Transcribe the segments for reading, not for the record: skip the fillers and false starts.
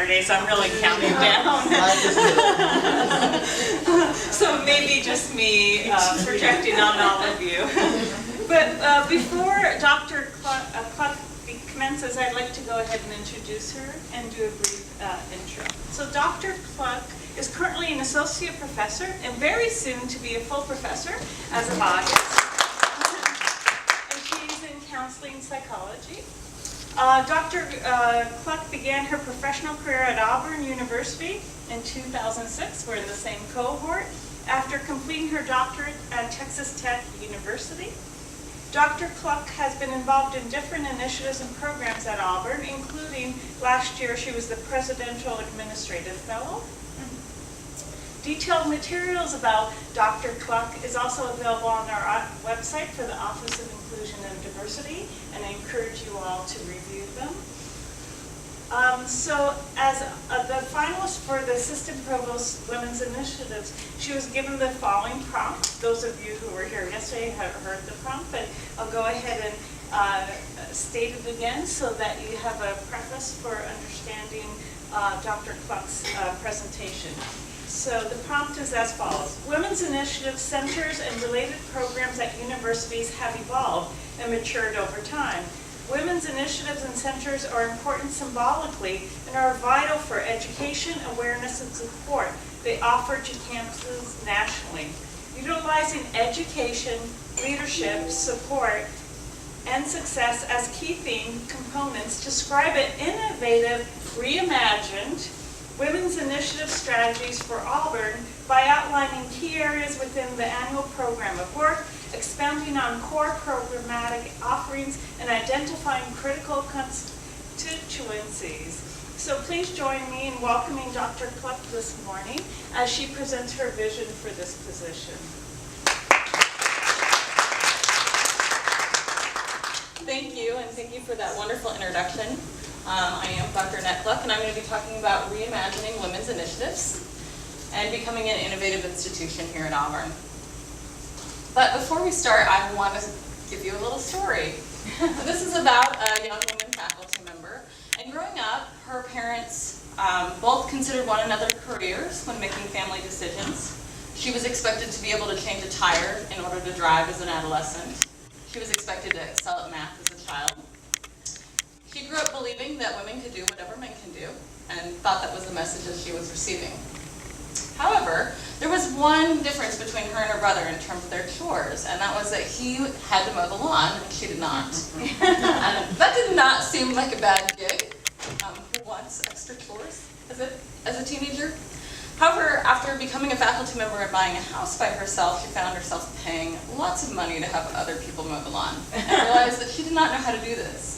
Saturday, so I'm really counting down. So maybe just me projecting on all of you. But before Dr. Kluck commences, I'd like to go ahead and introduce her and do a brief intro. So Dr. Kluck is currently an associate professor and very soon to be a full professor as of August. And she's in counseling psychology. Dr. Kluck began her professional career at Auburn University in 2006. We're in the same cohort. After completing her doctorate at Texas Tech University, Dr. Kluck has been involved in different initiatives and programs at Auburn, including last year she was the Presidential Administrative Fellow. Detailed materials about Dr. Kluck is also available on our website for the Office of Inclusion and Diversity, and I encourage you all to review them. So as the finalist for the Assistant Provost Women's Initiatives, she was given the following prompt. Those of you who were here yesterday have heard the prompt, but I'll go ahead and state it again so that you have a preface for understanding Dr. Kluck's presentation. So the prompt is as follows. Women's Initiative centers and related programs at universities have evolved and matured over time. Women's initiatives and centers are important symbolically and are vital for education, awareness, and support they offer to campuses nationally. Utilizing education, leadership, support, and success as key theme components describe an innovative, reimagined Women's Initiative strategies for Auburn by outlining key areas within the annual program of work, expounding on core programmatic offerings, and identifying critical constituencies. So please join me in welcoming Dr. Kluck this morning as she presents her vision for this position. Thank you, and thank you for that wonderful introduction. I am Dr. Annette Kluck, and I'm going to be talking about reimagining women's initiatives and becoming an innovative institution here at Auburn. But before we start, I want to give you a little story. So this is about a young woman faculty member, and growing up, her parents both considered one another careers when making family decisions. She was expected to be able to change a tire in order to drive as an adolescent. She was expected to excel at math as a child. She grew up believing that women could do whatever men can do, and thought that was the message that she was receiving. However, there was one difference between her and her brother in terms of their chores, and that was that he had to mow the lawn, and she did not. And that did not seem like a bad gig. Who wants extra chores as a teenager? However, after becoming a faculty member and buying a house by herself, she found herself paying lots of money to have other people mow the lawn, and realized that she did not know how to do this.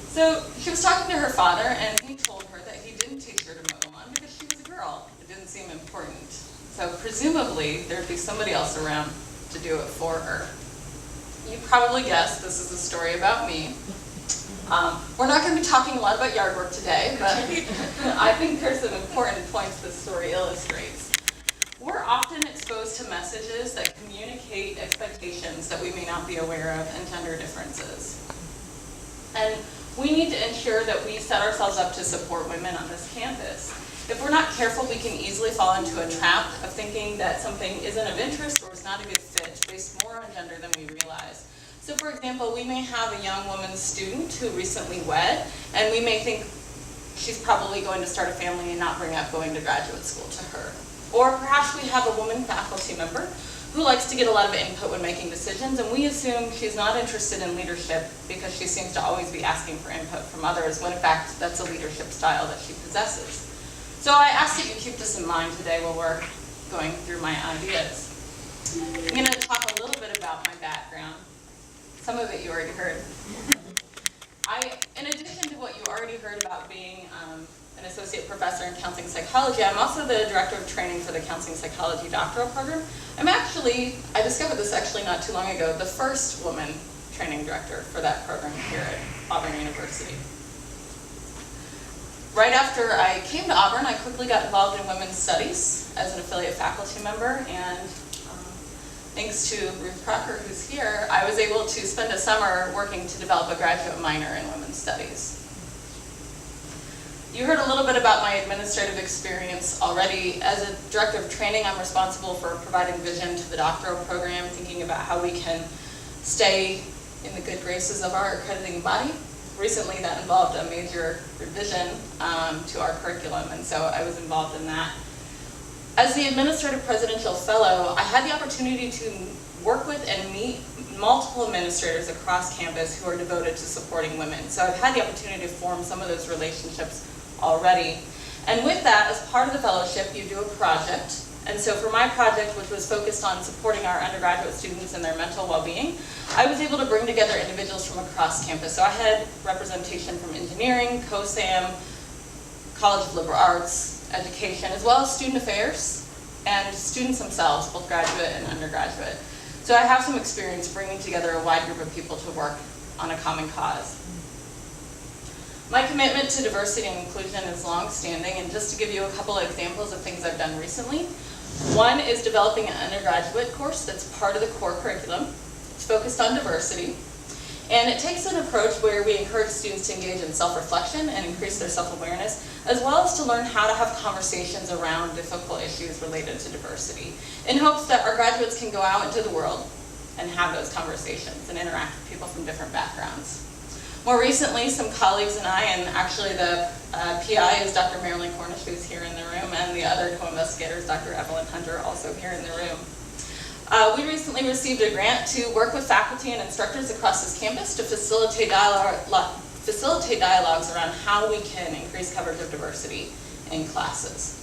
So she was talking to her father, and he told her that he didn't teach her to mow the lawn because she was a girl. It didn't seem important. So presumably, there'd be somebody else around to do it for her. You probably guessed this is a story about me. We're not going to be talking a lot about yard work today, but I think there's some important points this story illustrates. We're often exposed to messages that communicate expectations that we may not be aware of and gender differences. And we need to ensure that we set ourselves up to support women on this campus. If we're not careful, we can easily fall into a trap of thinking that something isn't of interest or is not a good fit based more on gender than we realize. So for example, we may have a young woman student who recently wed, and we may think she's probably going to start a family and not bring up going to graduate school to her. Or perhaps we have a woman faculty member who likes to get a lot of input when making decisions, and we assume she's not interested in leadership because she seems to always be asking for input from others, when in fact that's a leadership style that she possesses. So I ask that you keep this in mind today while we're going through my ideas. I'm going to talk a little bit about my background. Some of it you already heard. In addition to what you already heard about being an associate professor in counseling psychology, I'm also the director of training for the counseling psychology doctoral program. I discovered this actually not too long ago, the first woman training director for that program here at Auburn University. Right after I came to Auburn, I quickly got involved in women's studies as an affiliate faculty member, and thanks to Ruth Crocker, who's here, I was able to spend a summer working to develop a graduate minor in women's studies. You heard a little bit about my administrative experience already. As a director of training, I'm responsible for providing vision to the doctoral program, thinking about how we can stay in the good graces of our accrediting body. Recently, that involved a major revision to our curriculum, and so I was involved in that. As the administrative presidential fellow, I had the opportunity to work with and meet multiple administrators across campus who are devoted to supporting women. So I've had the opportunity to form some of those relationships already. And with that, as part of the fellowship, you do a project. And so for my project, which was focused on supporting our undergraduate students and their mental well-being, I was able to bring together individuals from across campus. So I had representation from engineering, COSAM, College of Liberal Arts, education, as well as student affairs, and students themselves, both graduate and undergraduate. So I have some experience bringing together a wide group of people to work on a common cause. My commitment to diversity and inclusion is long-standing, and just to give you a couple of examples of things I've done recently. One is developing an undergraduate course that's part of the core curriculum. It's focused on diversity, and it takes an approach where we encourage students to engage in self-reflection and increase their self-awareness, as well as to learn how to have conversations around difficult issues related to diversity, in hopes that our graduates can go out into the world and have those conversations and interact with people from different backgrounds. More recently, some colleagues and I, and actually the PI is Dr. Marilyn Cornish, who's here in the room, and the other co-investigators, Dr. Evelyn Hunter, also here in the room. We recently received a grant to work with faculty and instructors across this campus to facilitate dialogues around how we can increase coverage of diversity in classes.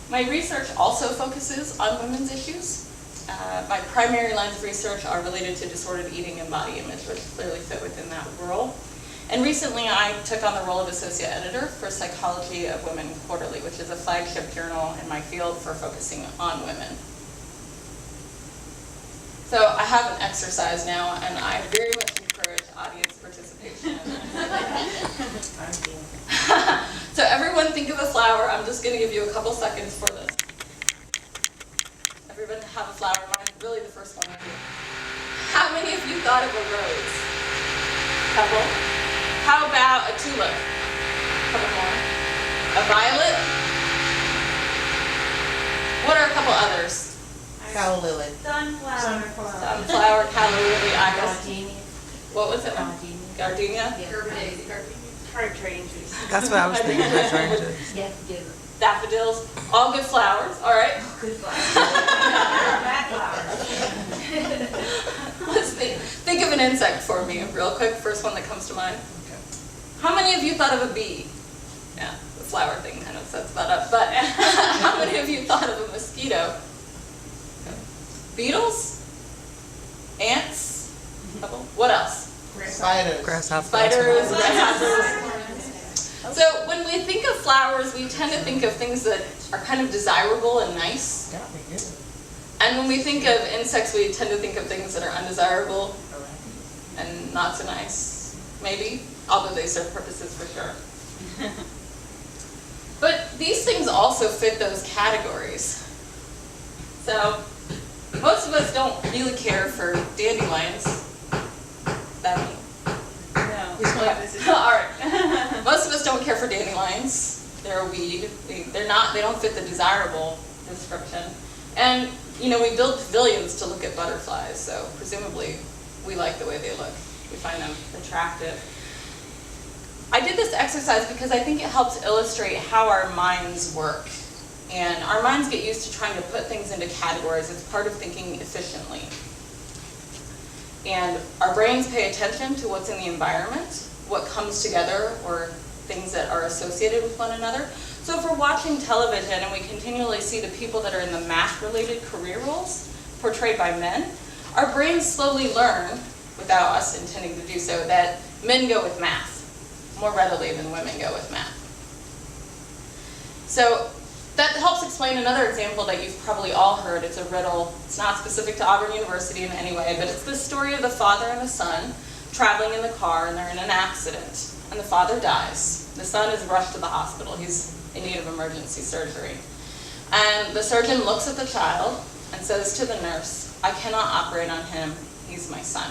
My research also focuses on women's issues. My primary lines of research are related to disordered eating and body image, which clearly fit within that role. And recently I took on the role of associate editor for Psychology of Women Quarterly, which is a flagship journal in my field for focusing on women. So I have an exercise now, and I very much encourage audience participation. So everyone think of a flower. I'm just going to give you a couple seconds for this. Everyone have a flower in mind, really the first one I do. How many of you thought of a rose? Couple. How about a tulip? Couple more. A violet? What are a couple others? Calla lily. Sunflower, calla lily, iris. What was it? Gardenia? Hydrangeas. That's what I was thinking. Hydrangeas. Daffodils. All good flowers, all right? Good flowers. Bad flowers. Let's think of an insect for me real quick, first one that comes to mind. How many of you thought of a bee? Yeah, the flower thing kind of sets that up, but how many of you thought of a mosquito? Beetles? Ants? What else? Spiders. Grasshoppers. Spiders, grasshoppers. So when we think of flowers, we tend to think of things that are kind of desirable and nice. And when we think of insects, we tend to think of things that are undesirable and not so nice, maybe, although they serve purposes for sure. But these things also fit those categories. So most of us don't really care for dandelions. That me? No. All right. Most of us don't care for dandelions. They're a weed. They don't fit the desirable description. And you know, we build pavilions to look at butterflies, so presumably we like the way they look. We find them attractive. I did this exercise because I think it helps illustrate how our minds work. And our minds get used to trying to put things into categories. It's part of thinking efficiently. And our brains pay attention to what's in the environment, what comes together, or things that are associated with one another. So if we're watching television and we continually see the people that are in the math-related career roles portrayed by men, our brains slowly learn, without us intending to do so, that men go with math more readily than women go with math. So that helps explain another example that you've probably all heard. It's a riddle. It's not specific to Auburn University in any way, but it's the story of the father and the son traveling in the car, and they're in an accident, and the father dies. The son is rushed to the hospital. He's in need of emergency surgery. And the surgeon looks at the child and says to the nurse, "I cannot operate on him. He's my son."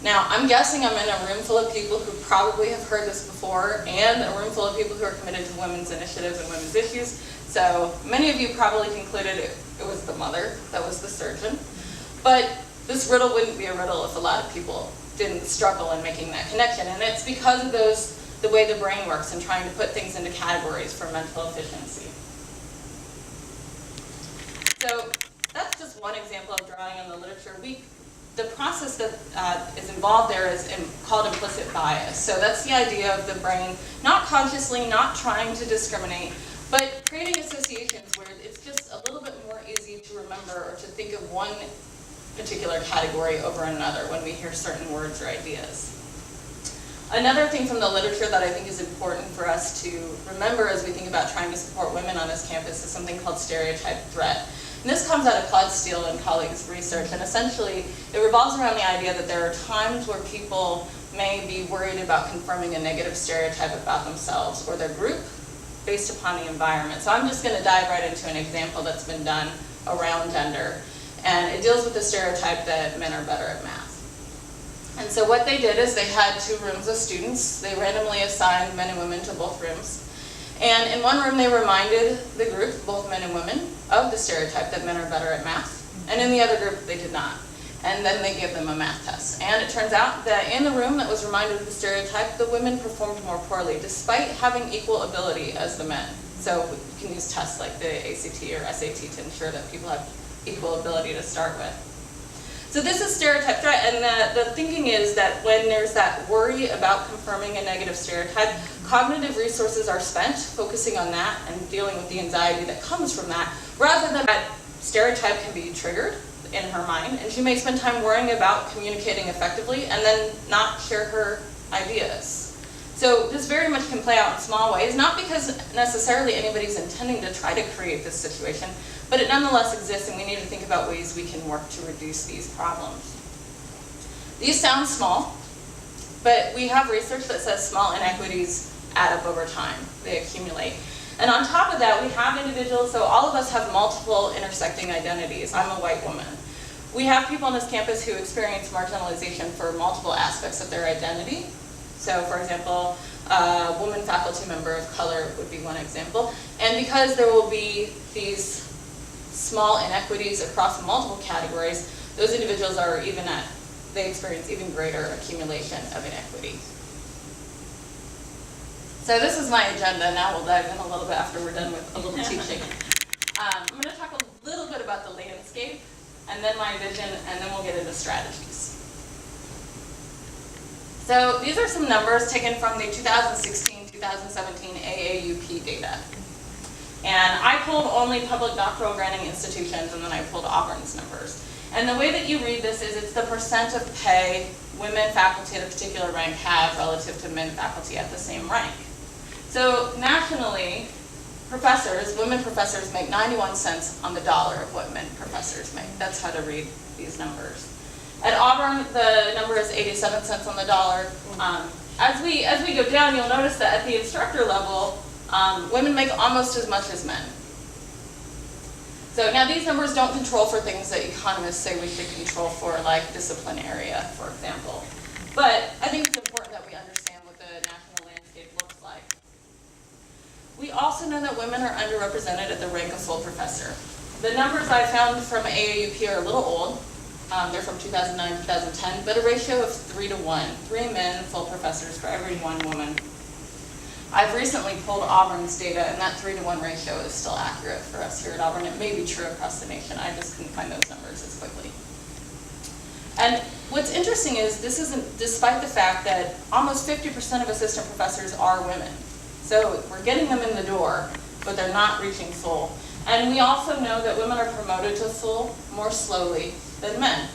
Now, I'm guessing I'm in a room full of people who probably have heard this before, and a room full of people who are committed to women's initiatives and women's issues. So many of you probably concluded it was the mother that was the surgeon. But this riddle wouldn't be a riddle if a lot of people didn't struggle in making that connection. And it's because of the way the brain works and trying to put things into categories for mental efficiency. So that's just one example of drawing on the literature. The process that is involved there is called implicit bias. So that's the idea of the brain not consciously, not trying to discriminate, but creating associations where it's just a little bit more easy to remember or to think of one particular category over another when we hear certain words or ideas. Another thing from the literature that I think is important for us to remember as we think about trying to support women on this campus is something called stereotype threat. And this comes out of Claude Steele and colleagues' research, and essentially it revolves around the idea that there are times where people may be worried about confirming a negative stereotype about themselves or their group based upon the environment. So I'm just going to dive right into an example that's been done around gender, and it deals with the stereotype that men are better at math. And so what they did is they had 2 rooms of students. They randomly assigned men and women to both rooms. And in one room, they reminded the group, both men and women, of the stereotype that men are better at math. And in the other group, they did not. And then they gave them a math test. And it turns out that in the room that was reminded of the stereotype, the women performed more poorly, despite having equal ability as the men. So we can use tests like the ACT or SAT to ensure that people have equal ability to start with. So this is stereotype threat, and the thinking is that when there's that worry about confirming a negative stereotype, cognitive resources are spent focusing on that and dealing with the anxiety that comes from that, rather than that stereotype can be triggered in her mind, and she may spend time worrying about communicating effectively and then not share her ideas. So this very much can play out in small ways, not because necessarily anybody's intending to try to create this situation, but it nonetheless exists, and we need to think about ways we can work to reduce these problems. These sound small, but we have research that says small inequities add up over time. They accumulate. And on top of that, we have individuals, so all of us have multiple intersecting identities. I'm a white woman. We have people on this campus who experience marginalization for multiple aspects of their identity. So for example, a woman faculty member of color would be one example. And because there will be these small inequities across multiple categories, those individuals are they experience even greater accumulation of inequity. So this is my agenda. Now we'll dive in a little bit after we're done with a little teaching. I'm going to talk a little bit about the landscape, and then my vision, and then we'll get into strategies. So these are some numbers taken from the 2016-2017 AAUP data. And I pulled only public doctoral granting institutions, and then I pulled Auburn's numbers. And the way that you read this is it's the percent of pay women faculty at a particular rank have relative to men faculty at the same rank. So nationally, women professors make 91 cents on the dollar of what men professors make. That's how to read these numbers. At Auburn, the number is 87 cents on the dollar. As we go down, you'll notice that at the instructor level, women make almost as much as men. So now these numbers don't control for things that economists say we should control for, like discipline area, for example. But I think it's important that we understand what the national landscape looks like. We also know that women are underrepresented at the rank of full professor. The numbers I found from AAUP are a little old. They're from 2009, 2010, but a ratio of 3 to 1. 3 men full professors for every 1 woman. I've recently pulled Auburn's data, and that 3 to 1 ratio is still accurate for us here at Auburn. It may be true across the nation. I just couldn't find those numbers as quickly. And what's interesting is this isn't, despite the fact that almost 50% of assistant professors are women. So we're getting them in the door, but they're not reaching full. And we also know that women are promoted to full more slowly than men.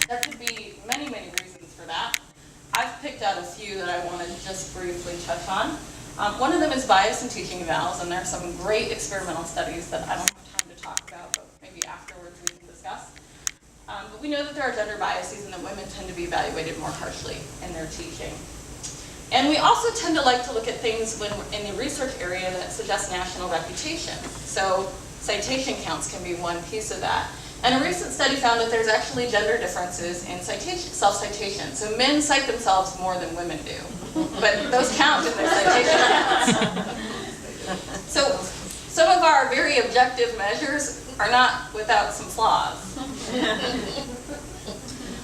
There could be many, many reasons for that. I've picked out a few that I want to just briefly touch on. One of them is bias in teaching evals, and there are some great experimental studies that I don't have time to talk about, but maybe afterwards we can discuss. But we know that there are gender biases and that women tend to be evaluated more harshly in their teaching. And we also tend to like to look at things when in the research area that suggest national reputation. So citation counts can be one piece of that. And a recent study found that there's actually gender differences in self-citation. So men cite themselves more than women do, but those count in their citation counts. So some of our very objective measures are not without some flaws.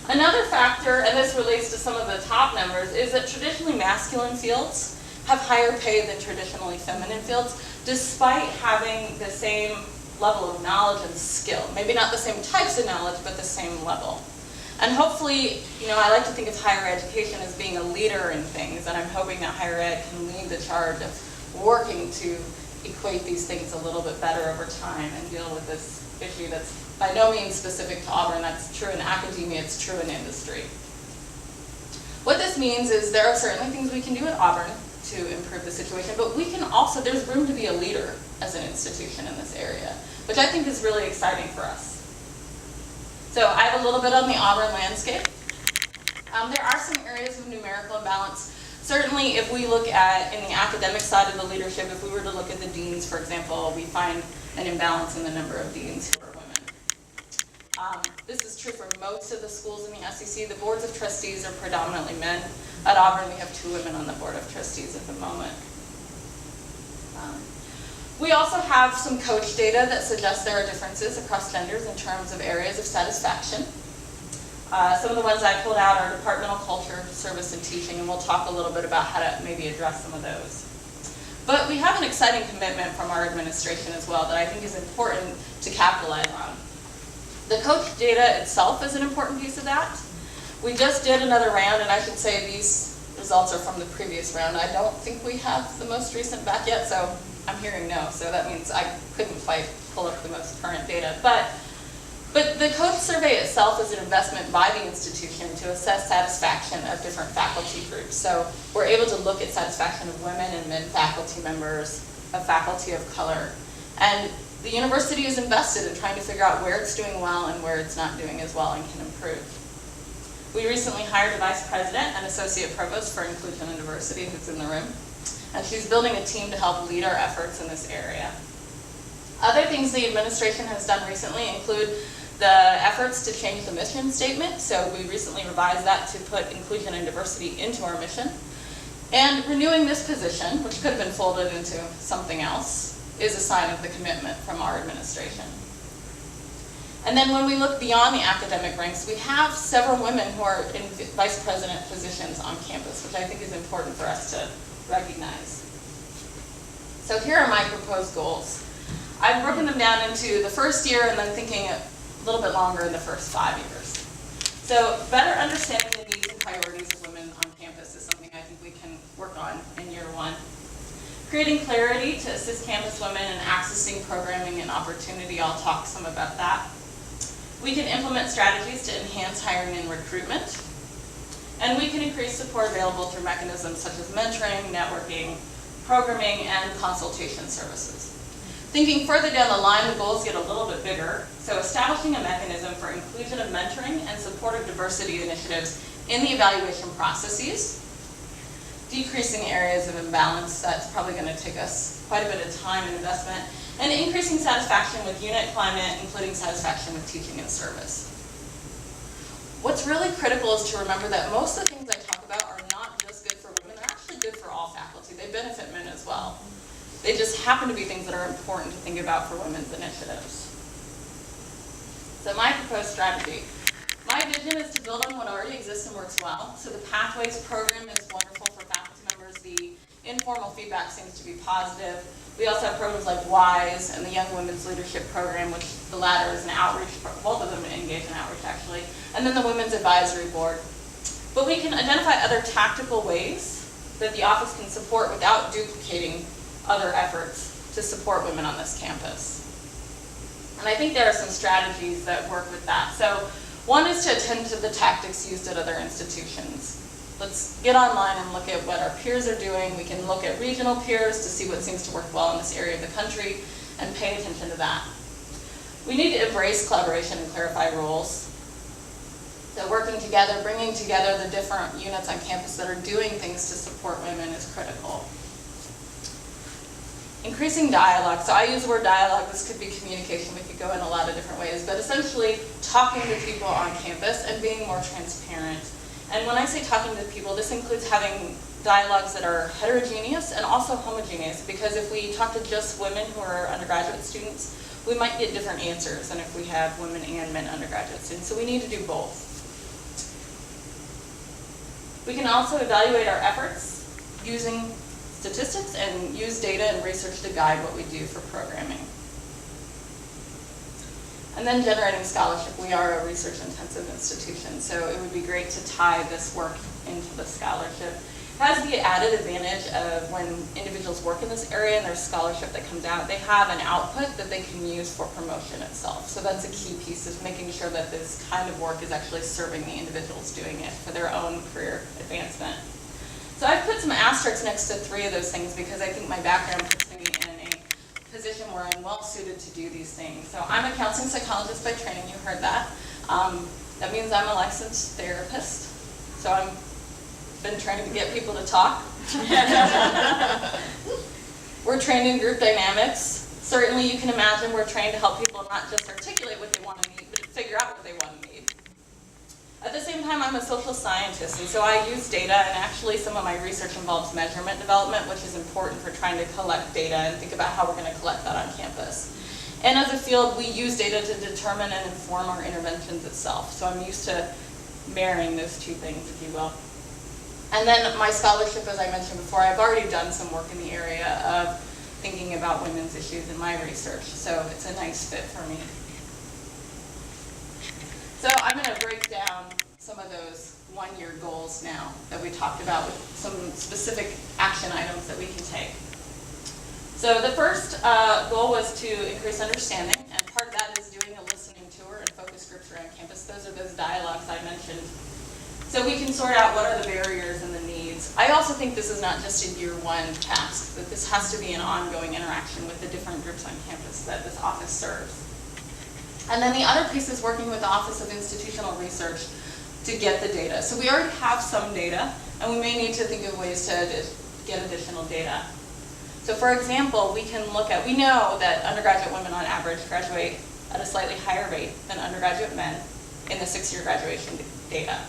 Another factor, and this relates to some of the top numbers, is that traditionally masculine fields have higher pay than traditionally feminine fields, despite having the same level of knowledge and skill. Maybe not the same types of knowledge, but the same level. And hopefully, I like to think of higher education as being a leader in things, and I'm hoping that higher ed can lead the charge of working to equate these things a little bit better over time and deal with this issue that's by no means specific to Auburn. That's true in academia, it's true in industry. What this means is there are certainly things we can do at Auburn to improve the situation, but we can also, there's room to be a leader as an institution in this area, which I think is really exciting for us. So I have a little bit on the Auburn landscape. There are some areas of numerical imbalance. Certainly if we look at, in the academic side of the leadership, if we were to look at the deans, for example, we find an imbalance in the number of deans who are women. This is true for most of the schools in the SEC. The boards of trustees are predominantly men. At Auburn, we have 2 women on the board of trustees at the moment. We also have some coach data that suggests there are differences across genders in terms of areas of satisfaction. Some of the ones I pulled out are departmental culture, service, and teaching, and we'll talk a little bit about how to maybe address some of those. But we have an exciting commitment from our administration as well that I think is important to capitalize on. The coach data itself is an important piece of that. We just did another round, and I should say these results are from the previous round. I don't think we have the most recent back yet, so I'm hearing no. So that means I couldn't quite pull up the most current data. But the coach survey itself is an investment by the institution to assess satisfaction of different faculty groups. So we're able to look at satisfaction of women and men faculty members, of faculty of color. And the university is invested in trying to figure out where it's doing well and where it's not doing as well and can improve. We recently hired a vice president and associate provost for inclusion and diversity who's in the room. And she's building a team to help lead our efforts in this area. Other things the administration has done recently include the efforts to change the mission statement. So we recently revised that to put inclusion and diversity into our mission. And renewing this position, which could have been folded into something else, is a sign of the commitment from our administration. And then when we look beyond the academic ranks, we have several women who are in vice president positions on campus, which I think is important for us to recognize. So here are my proposed goals. I've broken them down into the first year and then thinking a little bit longer in the first 5 years. So better understanding the needs and priorities of women on campus is something I think we can work on in year 1. Creating clarity to assist campus women in accessing programming and opportunity. I'll talk some about that. We can implement strategies to enhance hiring and recruitment. And we can increase support available through mechanisms such as mentoring, networking, programming, and consultation services. Thinking further down the line, the goals get a little bit bigger. So establishing a mechanism for inclusion of mentoring and support of diversity initiatives in the evaluation processes. Decreasing areas of imbalance, that's probably going to take us quite a bit of time and investment. And increasing satisfaction with unit climate, including satisfaction with teaching and service. What's really critical is to remember that most of the things I talk about are not just good for women, they're actually good for all faculty. They benefit men as well. They just happen to be things that are important to think about for women's initiatives. So my proposed strategy. My vision is to build on what already exists and works well. So the Pathways program is wonderful for faculty members. The informal feedback seems to be positive. We also have programs like WISE and the Young Women's Leadership Program, which the latter is an outreach, both of them engage in outreach actually, and then the Women's Advisory Board. But we can identify other tactical ways that the office can support without duplicating other efforts to support women on this campus. And I think there are some strategies that work with that. So one is to attend to the tactics used at other institutions. Let's get online and look at what our peers are doing. We can look at regional peers to see what seems to work well in this area of the country and pay attention to that. We need to embrace collaboration and clarify roles. So working together, bringing together the different units on campus that are doing things to support women is critical. Increasing dialogue. So I use the word dialogue. This could be communication. We could go in a lot of different ways. But essentially, talking to people on campus and being more transparent. And when I say talking to people, this includes having dialogues that are heterogeneous and also homogeneous. Because if we talk to just women who are undergraduate students, we might get different answers than if we have women and men undergraduate students. So we need to do both. We can also evaluate our efforts using statistics and use data and research to guide what we do for programming. And then generating scholarship. We are a research-intensive institution, so it would be great to tie this work into the scholarship. It has the added advantage of when individuals work in this area and there's scholarship that comes out, they have an output that they can use for promotion itself. So that's a key piece, is making sure that this kind of work is actually serving the individuals doing it for their own career advancement. So I've put some asterisks next to 3 of those things because I think my background puts me in a position where I'm well suited to do these things. So I'm a counseling psychologist by training, you heard that. That means I'm a licensed therapist. So I've been training to get people to talk. We're trained in group dynamics. Certainly you can imagine we're trained to help people not just articulate what they want to need, but figure out what they want to need. At the same time, I'm a social scientist, and so I use data, and actually some of my research involves measurement development, which is important for trying to collect data and think about how we're going to collect that on campus. And as a field, we use data to determine and inform our interventions itself. So I'm used to marrying those two things, if you will. And then my scholarship, as I mentioned before, I've already done some work in the area of thinking about women's issues in my research, so it's a nice fit for me. So I'm going to break down some of those one-year goals now that we talked about with some specific action items that we can take. So the first goal was to increase understanding, and part of that is doing a listening tour and focus groups around campus. Those are those dialogues I mentioned. So we can sort out what are the barriers and the needs. I also think this is not just a year 1 task, that this has to be an ongoing interaction with the different groups on campus that this office serves. And then the other piece is working with the Office of Institutional Research to get the data. So we already have some data, and we may need to think of ways to get additional data. So for example, we can look at, we know that undergraduate women on average graduate at a slightly higher rate than undergraduate men in the 6-year graduation data.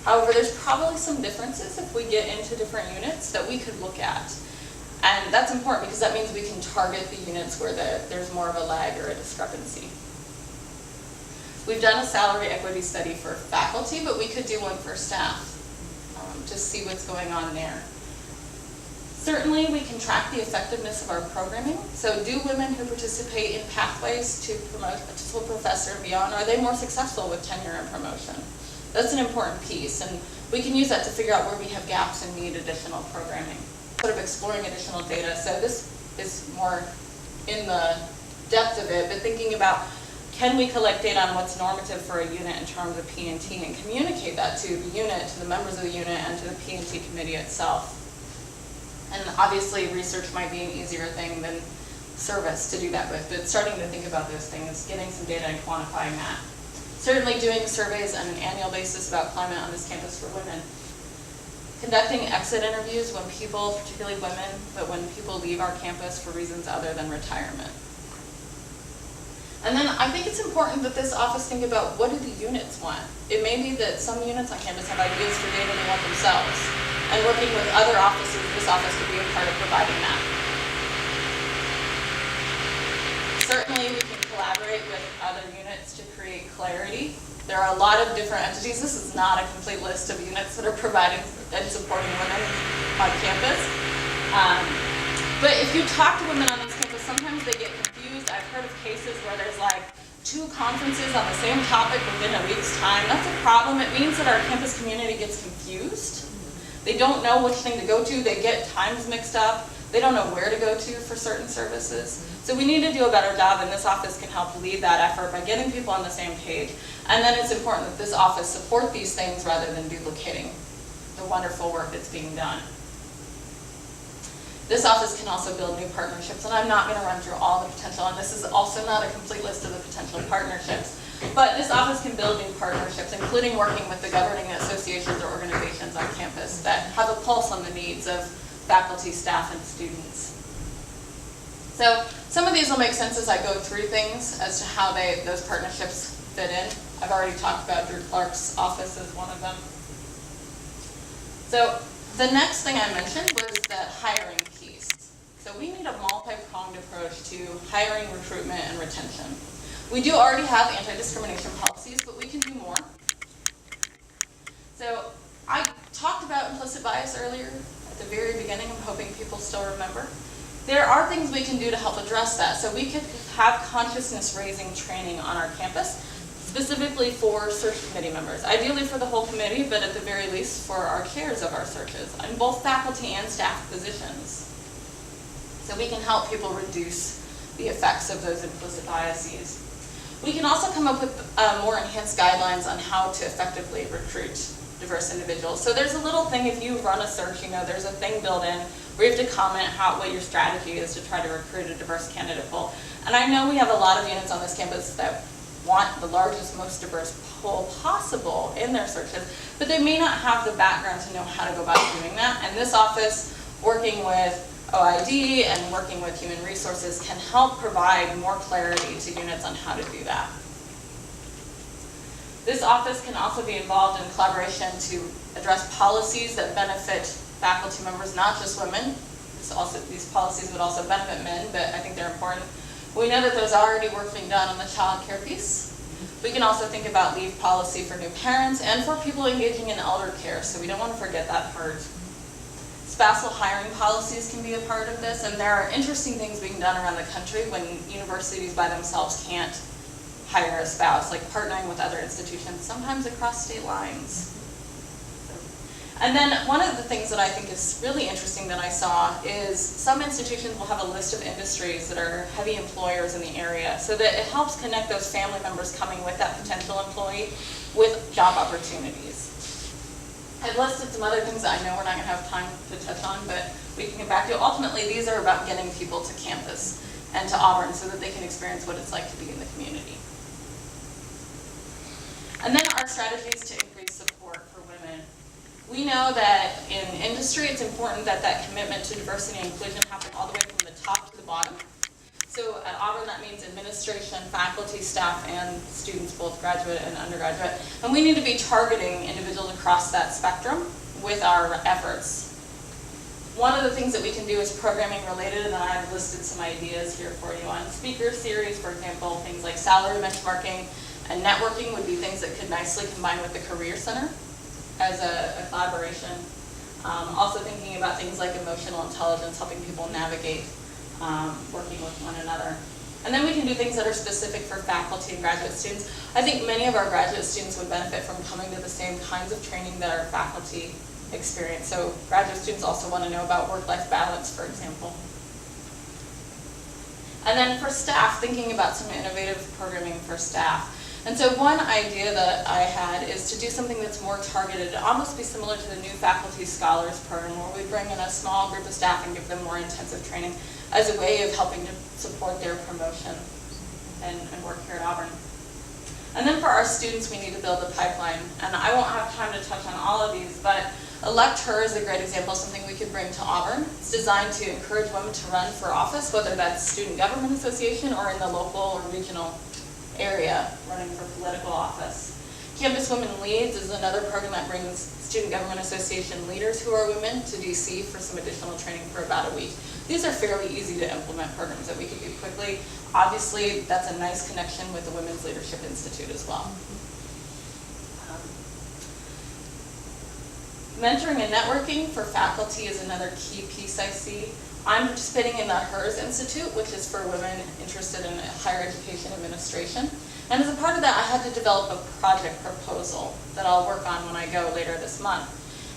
However, there's probably some differences if we get into different units that we could look at. And that's important because that means we can target the units where there's more of a lag or a discrepancy. We've done a salary equity study for faculty, but we could do one for staff to see what's going on there. Certainly, we can track the effectiveness of our programming. So do women who participate in pathways to promote to full professor and beyond, are they more successful with tenure and promotion? That's an important piece, and we can use that to figure out where we have gaps and need additional programming. Sort of exploring additional data. So this is more in the depth of it, but thinking about, can we collect data on what's normative for a unit in terms of P&T and communicate that to the unit, to the members of the unit, and to the P&T committee itself? And obviously research might be an easier thing than service to do that with, but starting to think about those things, getting some data and quantifying that. Certainly doing surveys on an annual basis about climate on this campus for women. Conducting exit interviews when people, particularly women, but when people leave our campus for reasons other than retirement. And then I think it's important that this office think about, what do the units want? It may be that some units on campus have ideas for data they want themselves. And working with other offices, this office could be a part of providing that. Certainly we can collaborate with other units to create clarity. There are a lot of different entities. This is not a complete list of units that are providing and supporting women on campus. But if you talk to women on this campus, sometimes they get confused. I've heard of cases where there's like 2 conferences on the same topic within a week's time. That's a problem. It means that our campus community gets confused. They don't know which thing to go to. They get times mixed up. They don't know where to go to for certain services. So we need to do a better job, and this office can help lead that effort by getting people on the same page. And then it's important that this office support these things rather than duplicating the wonderful work that's being done. This office can also build new partnerships, and I'm not going to run through all the potential, and this is also not a complete list of the potential partnerships. But this office can build new partnerships, including working with the governing associations or organizations on campus that have a pulse on the needs of faculty, staff, and students. So some of these will make sense as I go through things as to how those partnerships fit in. I've already talked about Drew Clark's office as one of them. So the next thing I mentioned was the hiring piece. So we need a multi-pronged approach to hiring, recruitment, and retention. We do already have anti-discrimination policies, but we can do more. So I talked about implicit bias earlier at the very beginning. I'm hoping people still remember. There are things we can do to help address that. So we could have consciousness raising training on our campus, specifically for search committee members. Ideally for the whole committee, but at the very least for our chairs of our searches, in both faculty and staff positions. So we can help people reduce the effects of those implicit biases. We can also come up with more enhanced guidelines on how to effectively recruit diverse individuals. So there's a little thing, if you run a search, there's a thing built in where you have to comment what your strategy is to try to recruit a diverse candidate pool. And I know we have a lot of units on this campus that want the largest, most diverse pool possible in their searches, but they may not have the background to know how to go about doing that. And this office, working with OID and working with human resources, can help provide more clarity to units on how to do that. This office can also be involved in collaboration to address policies that benefit faculty members, not just women. These policies would also benefit men, but I think they're important. We know that there's already work being done on the child care piece. We can also think about leave policy for new parents and for people engaging in elder care, so we don't want to forget that part. Spousal hiring policies can be a part of this, and there are interesting things being done around the country when universities by themselves can't hire a spouse, like partnering with other institutions, sometimes across state lines. And then one of the things that I think is really interesting that I saw is some institutions will have a list of industries that are heavy employers in the area, so that it helps connect those family members coming with that potential employee with job opportunities. I've listed some other things that I know we're not going to have time to touch on, but we can get back to. Ultimately, these are about getting people to campus and to Auburn so that they can experience what it's like to be in the community. And then our strategies to increase support for women. We know that in industry, it's important that that commitment to diversity and inclusion happen all the way from the top to the bottom. So at Auburn, that means administration, faculty, staff, and students, both graduate and undergraduate. And we need to be targeting individuals across that spectrum with our efforts. One of the things that we can do is programming related, and I've listed some ideas here for you on speaker series, for example, things like salary benchmarking and networking would be things that could nicely combine with the Career Center as a collaboration. Also thinking about things like emotional intelligence, helping people navigate working with one another. And then we can do things that are specific for faculty and graduate students. I think many of our graduate students would benefit from coming to the same kinds of training that our faculty experience. So graduate students also want to know about work-life balance, for example. And then for staff, thinking about some innovative programming for staff. And so one idea that I had is to do something that's more targeted, almost be similar to the new Faculty Scholars Program, where we bring in a small group of staff and give them more intensive training as a way of helping to support their promotion and work here at Auburn. And then for our students, we need to build a pipeline. And I won't have time to touch on all of these, but Elect Her is a great example of something we could bring to Auburn. It's designed to encourage women to run for office, whether that's Student Government Association or in the local or regional area running for political office. Campus Women Leads is another program that brings Student Government Association leaders who are women to DC for some additional training for about a week. These are fairly easy to implement programs that we can do quickly. Obviously, that's a nice connection with the Women's Leadership Institute as well. Mentoring and networking for faculty is another key piece I see. I'm participating in the HERS Institute, which is for women interested in higher education administration. And as a part of that, I had to develop a project proposal that I'll work on when I go later this month.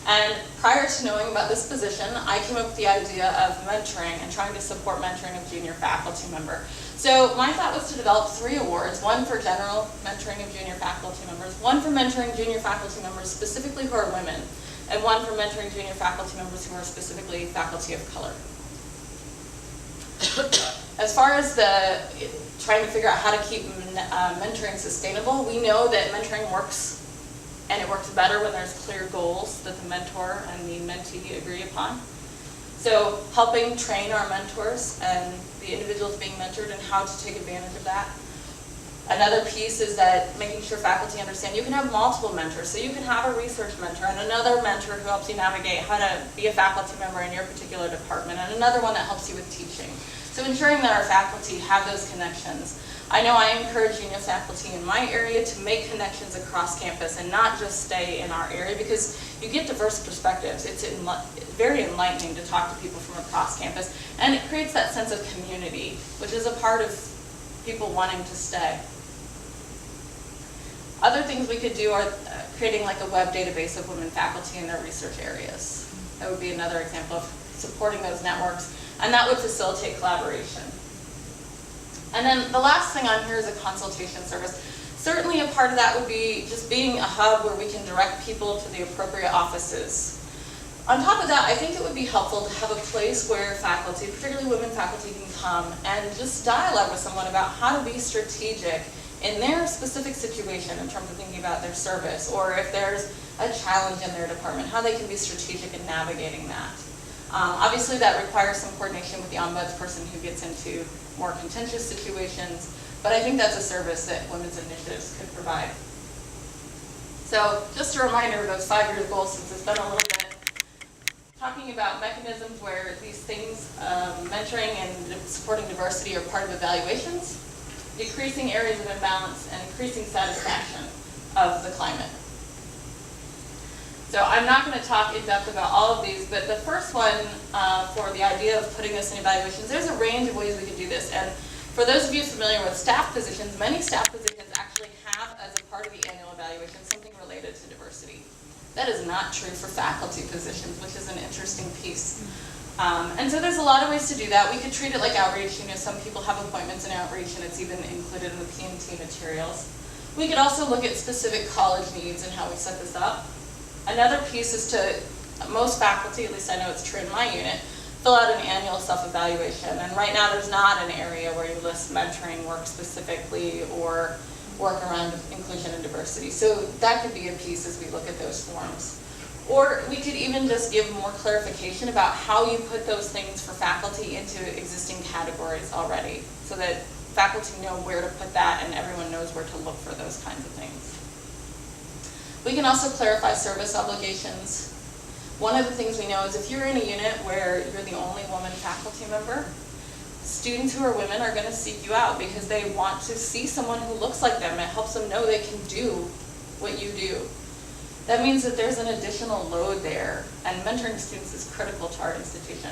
And prior to knowing about this position, I came up with the idea of mentoring and trying to support mentoring of junior faculty member. So my thought was to develop 3 awards, one for general mentoring of junior faculty members, one for mentoring junior faculty members specifically who are women, and one for mentoring junior faculty members who are specifically faculty of color. As far as trying to figure out how to keep mentoring sustainable, we know that mentoring works, and it works better when there's clear goals that the mentor and the mentee agree upon. So helping train our mentors and the individuals being mentored and how to take advantage of that. Another piece is that making sure faculty understand you can have multiple mentors. So you can have a research mentor and another mentor who helps you navigate how to be a faculty member in your particular department, and another one that helps you with teaching. So ensuring that our faculty have those connections. I know I encourage junior faculty in my area to make connections across campus and not just stay in our area, because you get diverse perspectives. It's very enlightening to talk to people from across campus, and it creates that sense of community, which is a part of people wanting to stay. Other things we could do are creating like a web database of women faculty in their research areas. That would be another example of supporting those networks, and that would facilitate collaboration. And then the last thing on here is a consultation service. Certainly a part of that would be just being a hub where we can direct people to the appropriate offices. On top of that, I think it would be helpful to have a place where faculty, particularly women faculty, can come and just dialogue with someone about how to be strategic in their specific situation in terms of thinking about their service, or if there's a challenge in their department, how they can be strategic in navigating that. Obviously that requires some coordination with the ombudsperson who gets into more contentious situations, but I think that's a service that women's initiatives could provide. So just a reminder of those 5-year goals, since it's been a little bit, talking about mechanisms where these things, mentoring and supporting diversity, are part of evaluations, decreasing areas of imbalance, and increasing satisfaction of the climate. So I'm not going to talk in depth about all of these, but the first one, for the idea of putting this in evaluations, there's a range of ways we could do this. And for those of you familiar with staff positions, many staff positions actually have, as a part of the annual evaluation, something related to diversity. That is not true for faculty positions, which is an interesting piece. And so there's a lot of ways to do that. We could treat it like outreach. You know, some people have appointments in outreach, and it's even included in the P&T materials. We could also look at specific college needs and how we set this up. Another piece is to, most faculty, at least I know it's true in my unit, fill out an annual self-evaluation. And right now there's not an area where you list mentoring work specifically or work around inclusion and diversity. So that could be a piece as we look at those forms. Or we could even just give more clarification about how you put those things for faculty into existing categories already, so that faculty know where to put that and everyone knows where to look for those kinds of things. We can also clarify service obligations. One of the things we know is if you're in a unit where you're the only woman faculty member, students who are women are going to seek you out because they want to see someone who looks like them. It helps them know they can do what you do. That means that there's an additional load there, and mentoring students is critical to our institution.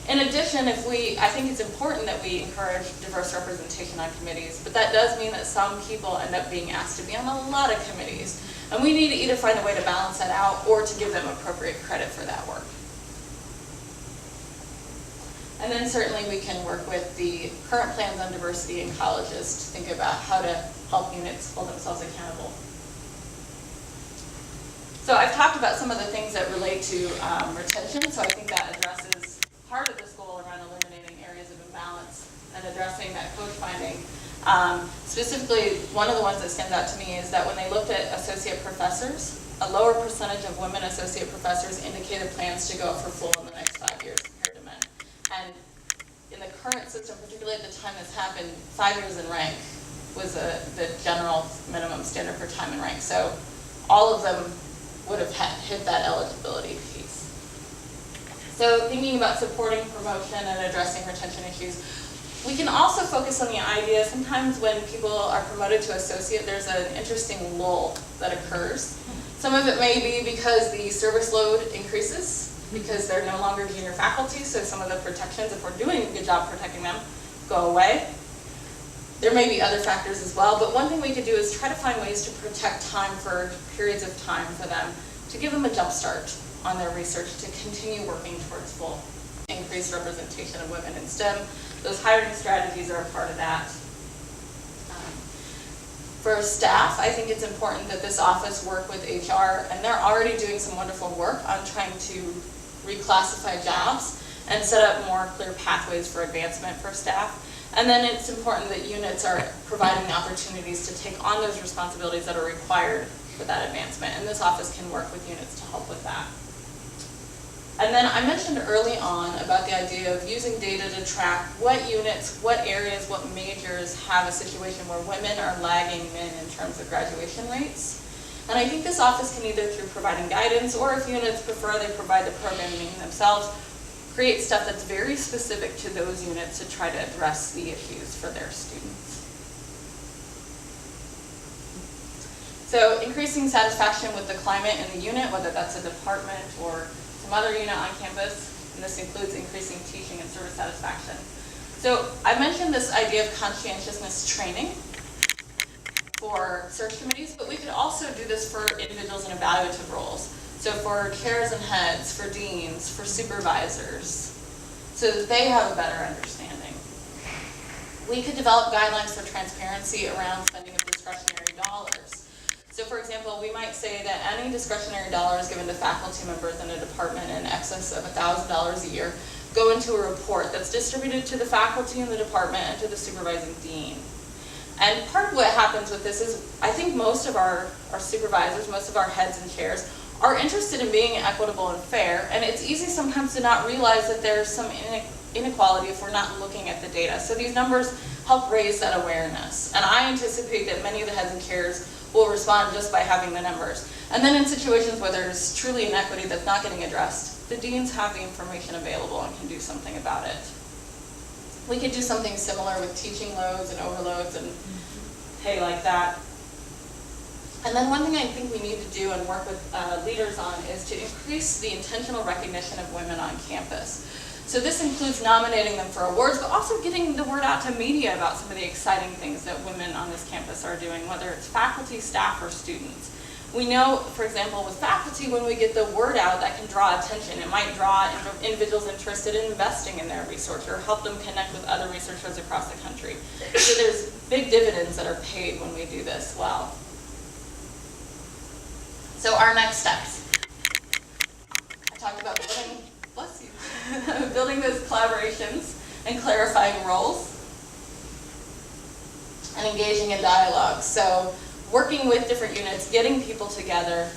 In addition, I think it's important that we encourage diverse representation on committees, but that does mean that some people end up being asked to be on a lot of committees. And we need to either find a way to balance that out or to give them appropriate credit for that work. And then certainly we can work with the current plans on diversity in colleges to think about how to help units hold themselves accountable. So I've talked about some of the things that relate to retention, so I think that addresses part of this goal around eliminating areas of imbalance and addressing that coach finding. Specifically, one of the ones that stands out to me is that when they looked at associate professors, a lower percentage of women associate professors indicated plans to go up for full in the next 5 years compared to men. And in the current system, particularly at the time this happened, 5 years in rank was the general minimum standard for time in rank. So all of them would have hit that eligibility piece. So thinking about supporting promotion and addressing retention issues, we can also focus on the idea, sometimes when people are promoted to associate, there's an interesting lull that occurs. Some of it may be because the service load increases, because they're no longer junior faculty, so some of the protections, if we're doing a good job protecting them, go away. There may be other factors as well, but one thing we could do is try to find ways to protect time for periods of time for them, to give them a jump start on their research, to continue working towards full increased representation of women in STEM. Those hiring strategies are a part of that. For staff, I think it's important that this office work with HR, and they're already doing some wonderful work on trying to reclassify jobs and set up more clear pathways for advancement for staff. And then it's important that units are providing the opportunities to take on those responsibilities that are required for that advancement. And this office can work with units to help with that. And then I mentioned early on about the idea of using data to track what units, what areas, what majors have a situation where women are lagging men in terms of graduation rates. And I think this office can either through providing guidance, or if units prefer, they provide the programming themselves, create stuff that's very specific to those units to try to address the issues for their students. So increasing satisfaction with the climate in the unit, whether that's a department or some other unit on campus, and this includes increasing teaching and service satisfaction. So I mentioned this idea of conscientiousness training for search committees, but we could also do this for individuals in evaluative roles. So for chairs and heads, for deans, for supervisors, so that they have a better understanding. We could develop guidelines for transparency around spending of discretionary dollars. So for example, we might say that any discretionary dollars given to faculty members in a department in excess of $1,000 a year go into a report that's distributed to the faculty in the department and to the supervising dean. And part of what happens with this is, I think most of our supervisors, most of our heads and chairs are interested in being equitable and fair, and it's easy sometimes to not realize that there's some inequality if we're not looking at the data. So these numbers help raise that awareness, and I anticipate that many of the heads and chairs will respond just by having the numbers. And then in situations where there's truly inequity that's not getting addressed, the deans have the information available and can do something about it. We could do something similar with teaching loads and overloads and pay like that. And then one thing I think we need to do and work with leaders on is to increase the intentional recognition of women on campus. So this includes nominating them for awards, but also getting the word out to media about some of the exciting things that women on this campus are doing, whether it's faculty, staff, or students. We know, for example, with faculty, when we get the word out, that can draw attention. It might draw individuals interested in investing in their research or help them connect with other researchers across the country. So there's big dividends that are paid when we do this well. So our next steps. I talked about building, bless you, building those collaborations and clarifying roles and engaging in dialogue. So working with different units, getting people together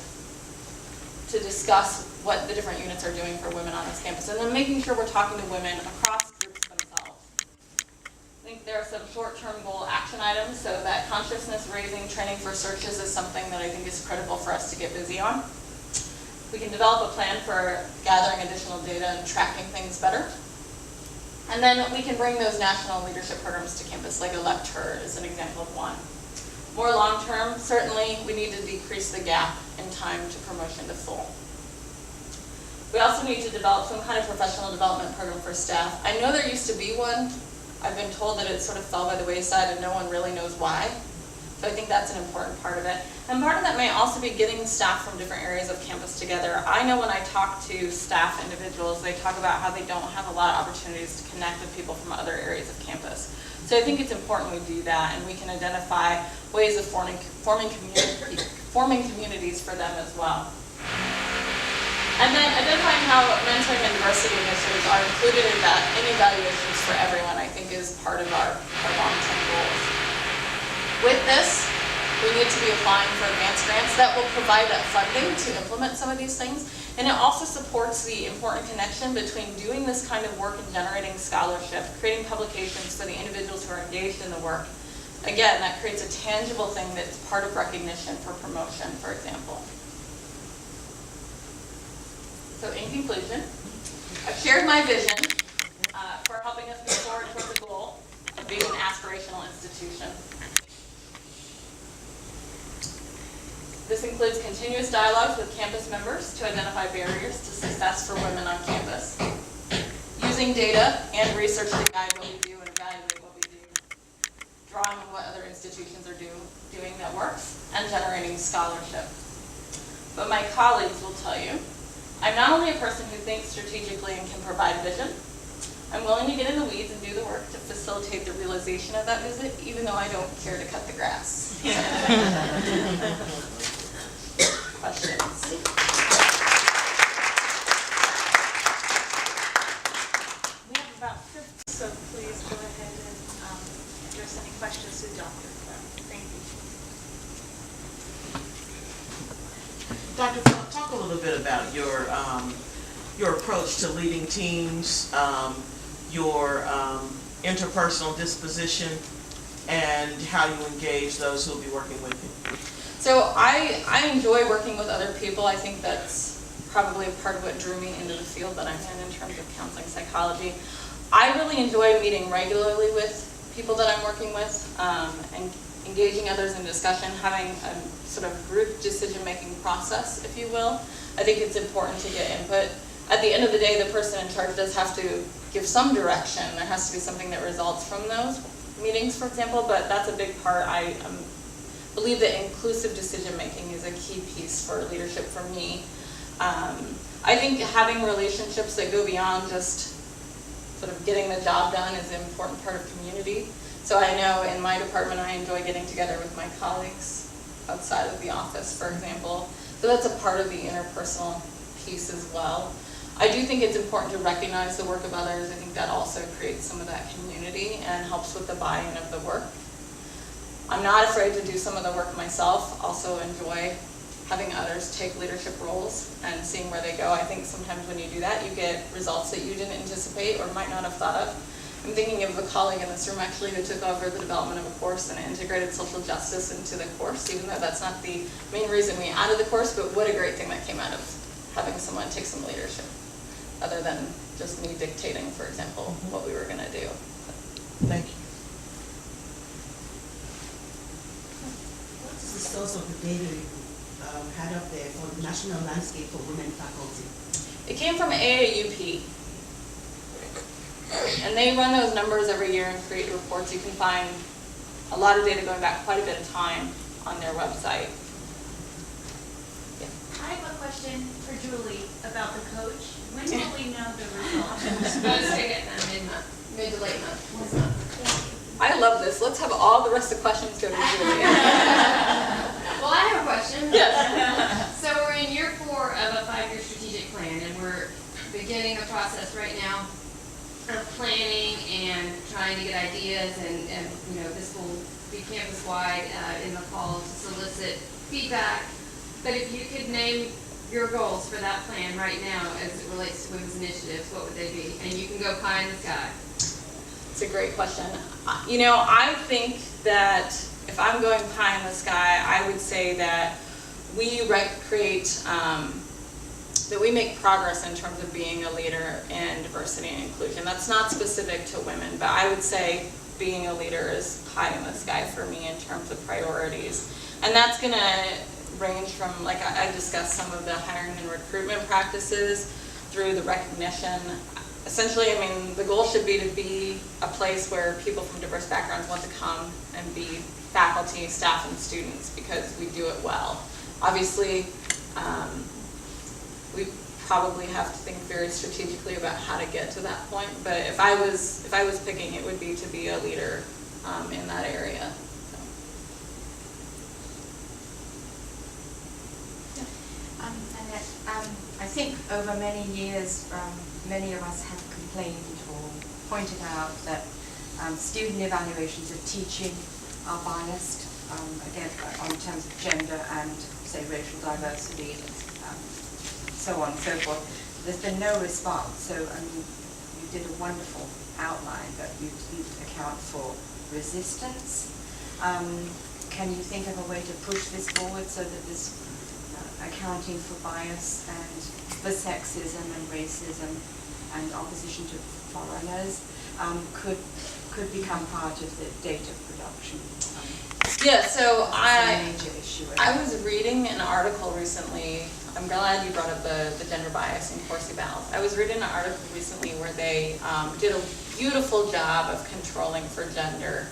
to discuss what the different units are doing for women on this campus, and then making sure we're talking to women across groups themselves. I think there are some short-term goal action items, so that consciousness raising training for searches is something that I think is critical for us to get busy on. We can develop a plan for gathering additional data and tracking things better. And then we can bring those national leadership programs to campus, like Elect Her is an example of one. More long-term, certainly we need to decrease the gap in time to promotion to full. We also need to develop some kind of professional development program for staff. I know there used to be one. I've been told that it sort of fell by the wayside and no one really knows why. So I think that's an important part of it. And part of that may also be getting staff from different areas of campus together. I know when I talk to staff individuals, they talk about how they don't have a lot of opportunities to connect with people from other areas of campus. So I think it's important we do that, and we can identify ways of forming communities for them as well. And then identifying how mentoring and diversity initiatives are included in evaluations for everyone, I think is part of our long-term goals. With this, we need to be applying for advanced grants that will provide that funding to implement some of these things. And it also supports the important connection between doing this kind of work and generating scholarship, creating publications for the individuals who are engaged in the work. Again, that creates a tangible thing that's part of recognition for promotion, for example. So in conclusion, I've shared my vision for helping us move forward towards the goal of being an aspirational institution. This includes continuous dialogues with campus members to identify barriers to success for women on campus, using data and research to guide what we do and evaluate what we do, drawing on what other institutions are doing that works, and generating scholarship. But my colleagues will tell you, I'm not only a person who thinks strategically and can provide vision, I'm willing to get in the weeds and do the work to facilitate the realization of that vision, even though I don't care to cut the grass. Questions? We have about 50, so please go ahead and address any questions to Dr. Kluck. Thank you. Dr. Kluck, talk a little bit about your your approach to leading teams, your interpersonal disposition, and how you engage those who will be working with you. So I enjoy working with other people. I think that's probably part of what drew me into the field that I'm in terms of counseling psychology. I really enjoy meeting regularly with people that I'm working with, and engaging others in discussion, having a sort of group decision-making process, if you will. I think it's important to get input. At the end of the day, the person in charge does have to give some direction. There has to be something that results from those meetings, for example, but that's a big part. I believe that inclusive decision-making is a key piece for leadership for me. I think having relationships that go beyond just sort of getting the job done is an important part of community. So I know in my department I enjoy getting together with my colleagues outside of the office, for example. So that's a part of the interpersonal piece as well. I do think it's important to recognize the work of others. I think that also creates some of that community and helps with the buy-in of the work. I'm not afraid to do some of the work myself. Also enjoy having others take leadership roles and seeing where they go. I think sometimes when you do that, you get results that you didn't anticipate or might not have thought of. I'm thinking of a colleague in this room actually who took over the development of a course and integrated social justice into the course, even though that's not the main reason we added the course, but what a great thing that came out of having someone take some leadership, other than just me dictating, for example, what we were going to do. Thank you. What is the source of the data you had up there for the National Landscape for Women Faculty? It came from AAUP, and they run those numbers every year and create reports. You can find a lot of data going back quite a bit of time on their website. I have a question for Julie about the coach. When will we know the results? We're supposed to get them in mid to late month. I love this. Let's have all the rest of the questions go to Julie. Well, I have a question. Yes. So we're in year 4 of a 5-year strategic plan, and we're beginning the process right now of planning and trying to get ideas, and you know, this will be campus-wide in the fall to solicit feedback. But if you could name your goals for that plan right now as it relates to women's initiatives, what would they be? And you can go pie in the sky. It's a great question. You know, I think that if I'm going pie in the sky, I would say that we that we make progress in terms of being a leader in diversity and inclusion. That's not specific to women, but I would say being a leader is pie in the sky for me in terms of priorities. And that's going to range from, like I discussed, some of the hiring and recruitment practices through the recognition. Essentially, I mean, the goal should be to be a place where people from diverse backgrounds want to come and be faculty, staff, and students because we do it well. Obviously, we probably have to think very strategically about how to get to that point. But if I was picking, it would be to be a leader in that area. So. Annette, I think over many years, many of us have complained or pointed out that student evaluations of teaching are biased, again, in terms of gender and, say, racial diversity, so on and so forth. There's been no response, so I mean, you did a wonderful outline, but you didn't account for resistance. Can you think of a way to push this forward so that this accounting for bias and for sexism and racism and opposition to foreigners could become part of the data production? Yeah, so a major issue. I was reading an article recently. I'm glad you brought up the gender bias in course evals. I was reading an article recently where they did a beautiful job of controlling for gender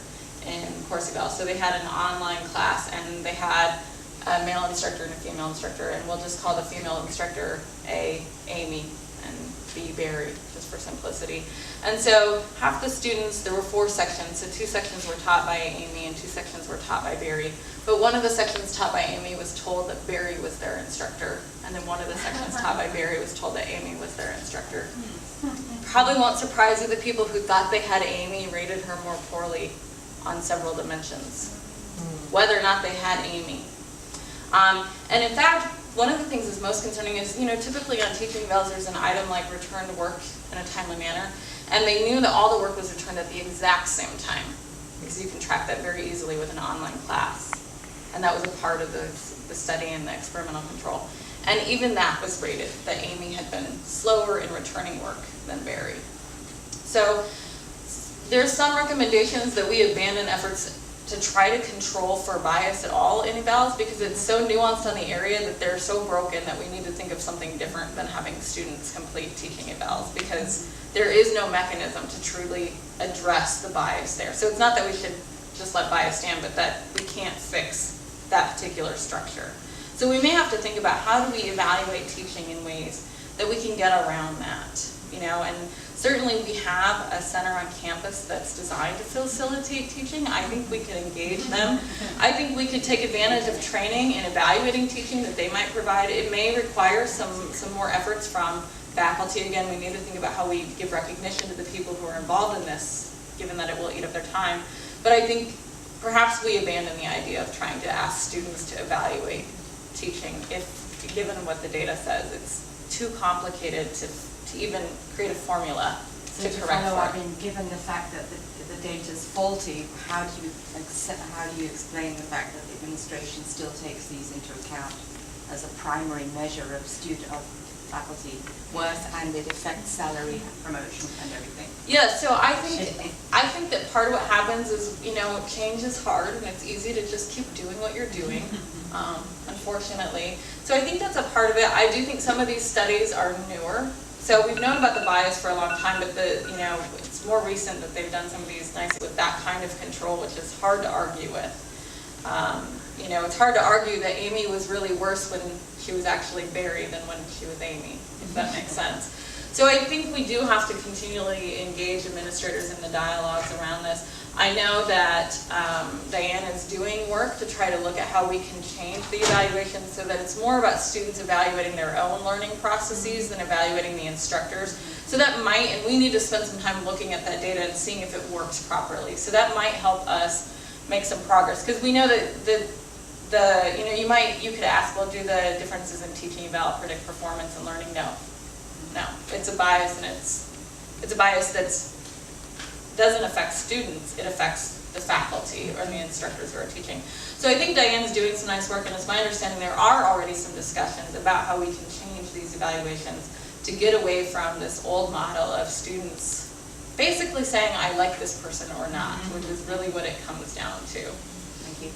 in course evals. So they had an online class and they had a male instructor and a female instructor, and we'll just call the female instructor A, Amy, and B, Barry, just for simplicity. And so half the students, there were 4 sections, so 2 sections were taught by Amy and 2 sections were taught by Barry. But one of the sections taught by Amy was told that Barry was their instructor, and then one of the sections taught by Barry was told that Amy was their instructor. Probably won't surprise you, the people who thought they had Amy rated her more poorly on several dimensions, whether or not they had Amy. And in fact, one of the things that's most concerning is, typically on teaching evals, there's an item like return to work in a timely manner, and they knew that all the work was returned at the exact same time, because you can track that very easily with an online class. And that was a part of the study and the experimental control. And even that was rated, that Amy had been slower in returning work than Barry. So there's some recommendations that we abandon efforts to try to control for bias at all in evals, because it's so nuanced on the area that they're so broken that we need to think of something different than having students complete teaching evals, because there is no mechanism to truly address the bias there. So it's not that we should just let bias stand, but that we can't fix that particular structure. So we may have to think about how do we evaluate teaching in ways that we can get around that, and certainly we have a center on campus that's designed to facilitate teaching. I think we could engage them. I think we could take advantage of training and evaluating teaching that they might provide. It may require some more efforts from faculty. Again, we need to think about how we give recognition to the people who are involved in this, given that it will eat up their time. But I think perhaps we abandon the idea of trying to ask students to evaluate teaching if, given what the data says, it's too complicated to even create a formula to correct follow for up, and given the fact that the data is faulty, how do you explain the fact that the administration still takes these into account as a primary measure of faculty worth, and it affects salary, promotion, and everything? Yeah, so I think that part of what happens is, change is hard, and it's easy to just keep doing what you're doing, unfortunately. So I think that's a part of it. I do think some of these studies are newer. So we've known about the bias for a long time, but it's more recent that they've done some of these nice with that kind of control, which is hard to argue with. It's hard to argue that Amy was really worse when she was actually Barry than when she was Amy, if that makes sense. So I think we do have to continually engage administrators in the dialogues around this. I know that Diane is doing work to try to look at how we can change the evaluation so that it's more about students evaluating their own learning processes than evaluating the instructors. So that might, and we need to spend some time looking at that data and seeing if it works properly. So that might help us make some progress, because we know that you could ask, well, do the differences in teaching eval predict performance and learning? No, it's a bias, and it's a bias that's doesn't affect students, it affects the faculty or the instructors who are teaching. So I think Diane's doing some nice work, and it's my understanding there are already some discussions about how we can change these evaluations to get away from this old model of students basically saying, I like this person or not, which is really what it comes down to. Thank you.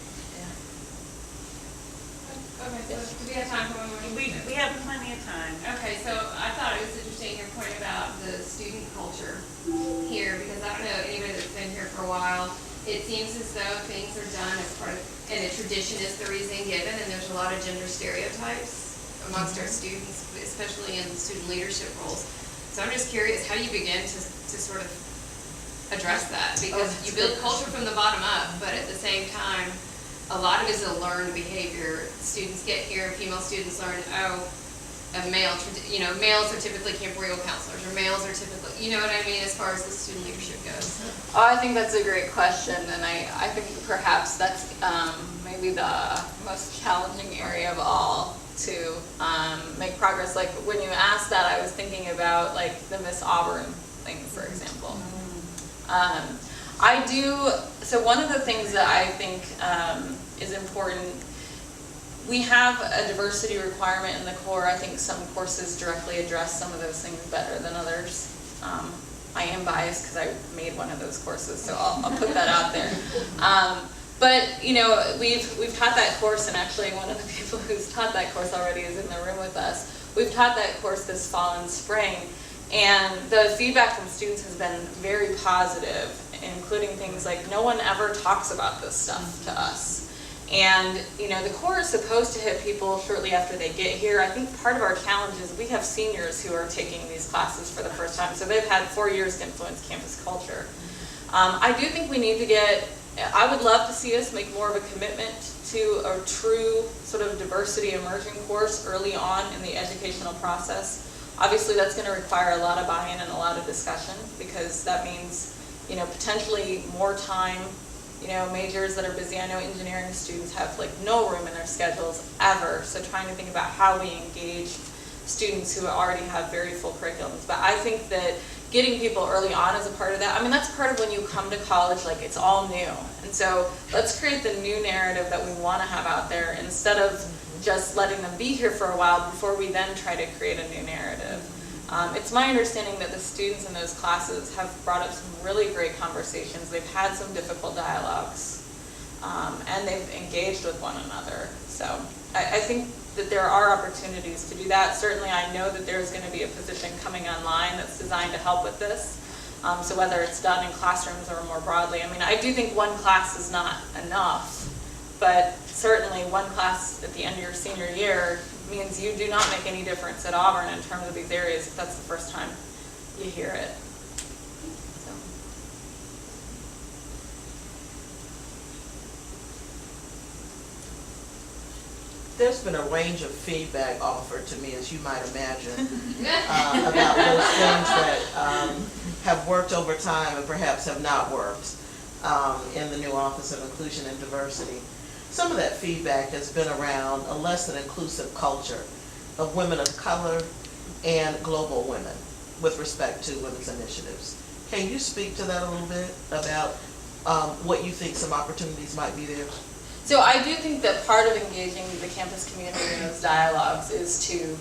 Okay, so do we have time for one more? We have plenty of time. Okay, so I thought it was interesting your point about the student culture here, because I don't know anybody that's been here for a while. It seems as though things are done as part of, and a tradition is the reason given, and there's a lot of gender stereotypes amongst our students, especially in student leadership roles. So I'm just curious, how do you begin to sort of address that? Because you build culture from the bottom up, but at the same time, a lot of it is a learned behavior. Students get here, female students learn, males are typically camporeal counselors, or males are typically, you know what I mean, as far as the student leadership goes. Oh, I think that's a great question, and I think perhaps that's maybe the most challenging area of all to make progress. Like when you asked that, I was thinking about like the Miss Auburn thing, for example. So one of the things that I think is important, we have a diversity requirement in the core. I think some courses directly address some of those things better than others. I am biased because I made one of those courses, so I'll put that out there. But we've taught that course, and actually one of the people who's taught that course already is in the room with us. We've taught that course this fall and spring, and the feedback from students has been very positive, including things like, no one ever talks about this stuff to us. And the core is supposed to hit people shortly after they get here. I think part of our challenge is we have seniors who are taking these classes for the first time, so they've had 4 years to influence campus culture. I do think we need to I would love to see us make more of a commitment to a true sort of diversity immersion course early on in the educational process. Obviously that's going to require a lot of buy-in and a lot of discussion, because that means potentially more time majors that are busy. I know engineering students have like no room in their schedules ever, so trying to think about how we engage students who already have very full curriculums. But I think that getting people early on is a part of that. I mean, that's part of when you come to college, like it's all new. And so let's create the new narrative that we want to have out there instead of just letting them be here for a while before we then try to create a new narrative. It's my understanding that the students in those classes have brought up some really great conversations. They've had some difficult dialogues, and they've engaged with one another. So I think that there are opportunities to do that. Certainly I know that there's going to be a position coming online that's designed to help with this. So whether it's done in classrooms or more broadly, I mean, I do think one class is not enough, but certainly one class at the end of your senior year means you do not make any difference at Auburn in terms of these areas if that's the first time you hear it. So. There's been a range of feedback offered to me, as you might imagine, about those things that have worked over time and perhaps have not worked in the new Office of Inclusion and Diversity. Some of that feedback has been around a less than inclusive culture of women of color and global women with respect to women's initiatives. Can you speak to that a little bit about what you think some opportunities might be there? So I do think that part of engaging the campus community in those dialogues is to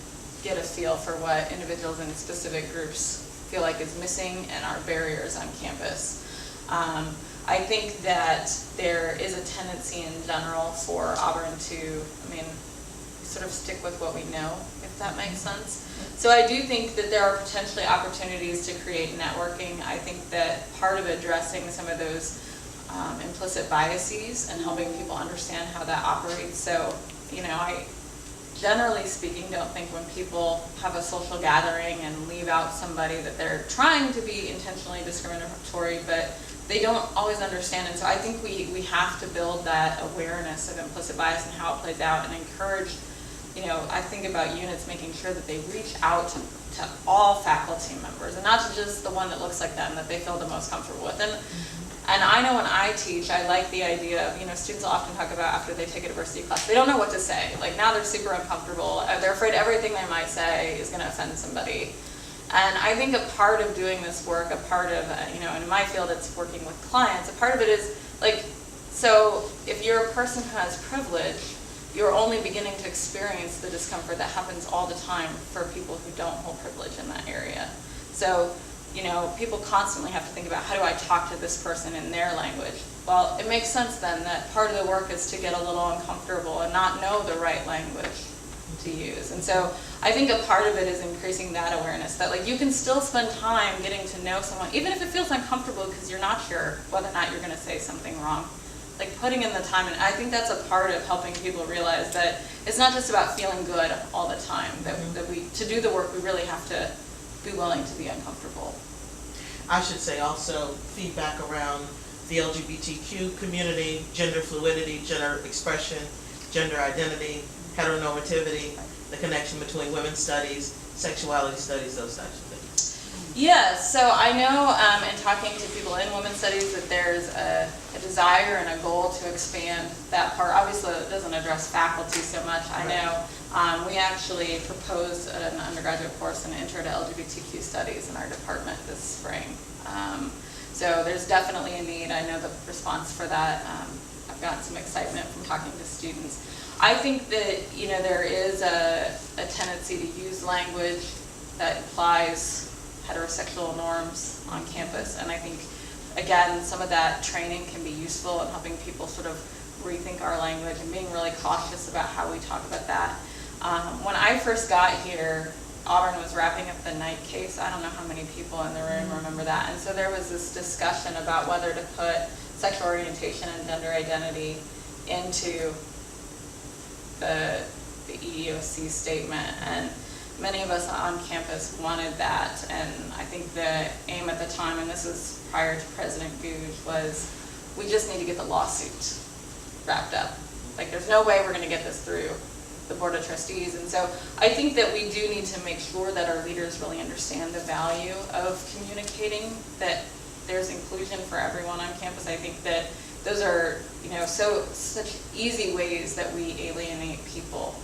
get a feel for what individuals in specific groups feel like is missing and are barriers on campus. I think that there is a tendency in general for Auburn to, sort of stick with what we know, if that makes sense. So I do think that there are potentially opportunities to create networking. I think that part of addressing some of those implicit biases and helping people understand how that operates. So, I generally speaking don't think when people have a social gathering and leave out somebody that they're trying to be intentionally discriminatory, but they don't always understand. And so I think we have to build that awareness of implicit bias and how it plays out and encourage, I think about units making sure that they reach out to all faculty members and not to just the one that looks like them that they feel the most comfortable with. And I know when I teach, I like the idea of, students will often talk about after they take a diversity class, they don't know what to say. Like now they're super uncomfortable. They're afraid everything they might say is going to offend somebody. And I think a part of doing this work, a part of, and in my field it's working with clients, a part of it is like, so if you're a person who has privilege, you're only beginning to experience the discomfort that happens all the time for people who don't hold privilege in that area. So, people constantly have to think about how do I talk to this person in their language. Well, it makes sense then that part of the work is to get a little uncomfortable and not know the right language to use. And so I think a part of it is increasing that awareness that like you can still spend time getting to know someone, even if it feels uncomfortable because you're not sure whether or not you're going to say something wrong. Like putting in the time, and I think that's a part of helping people realize that it's not just about feeling good all the time, that to do the work we really have to be willing to be uncomfortable. I should say also feedback around the LGBTQ community, gender fluidity, gender expression, gender identity, heteronormativity, the connection between women's studies, sexuality studies, those types of things. Yeah, so I know in talking to people in women's studies that there's a desire and a goal to expand that part. Obviously it doesn't address faculty so much. I know we actually proposed an undergraduate course, an intro to LGBTQ studies in our department this spring. So there's definitely a need. I know the response for that. I've gotten some excitement from talking to students. I think that there is a tendency to use language that implies heterosexual norms on campus, and I think again some of that training can be useful in helping people sort of rethink our language and being really cautious about how we talk about that. When I first got here, Auburn was wrapping up the Knight case. I don't know how many people in the room remember that, and so there was this discussion about whether to put sexual orientation and gender identity into the EEOC statement, and many of us on campus wanted that, and I think the aim at the time, and this was prior to President Gouge, was we just need to get the lawsuit wrapped up. Like there's no way we're going to get this through the Board of Trustees, and so I think that we do need to make sure that our leaders really understand the value of communicating that there's inclusion for everyone on campus. I think that those are, such easy ways that we alienate people